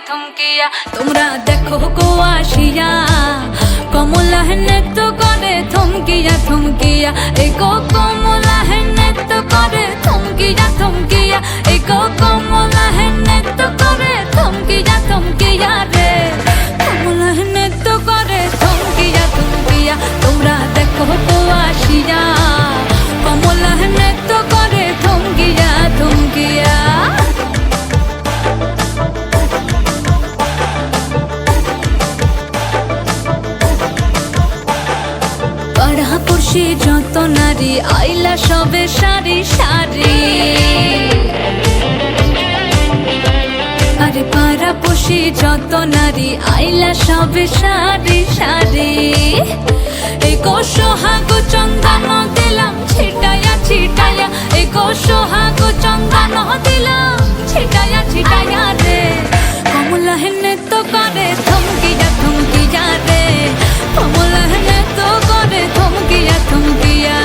থমকিয়া তোমরা দেখো গো আসিয়া কমলা নৃত্য করে থমকিয়া থমকিয়া এই গো কমলা নৃত্য করে থমকিয়া থমকিয়া এই গো কমলা নৃত্য করে থমকিয়া থমকিয়া রে কমলা নৃত্য করে থমকিয়া থমকিয়া তোমরা দেখো গো আসিয়া কমলা নৃত্য করে থমকিয়া থমকিয়া পাড়াপড়শি যত নারী আইলা সবে সারি সারি আরে পাড়াপড়শি যত নারী আইলা সবে সারি সারি এই গো সোহাগ চন্দন দিলাম ছিটায়া ছিটায়া এই গো সোহাগ চন্দন দিলাম ছিটায়া ছিটায়া রে কমলা নৃত্য করে থমকিয়া থমকিয়া রে কমলা নৃত্য করে থমকিয়া থমকিয়া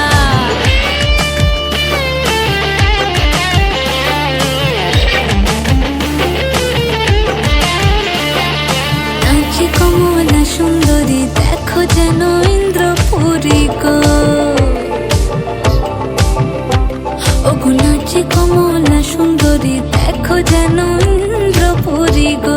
নাচে কমলা সুন্দরী দেখো যেন ইন্দ্রপুরী গো ওগো নাচে কমলা সুন্দরী দেখো যেন ইন্দ্রপুরী গো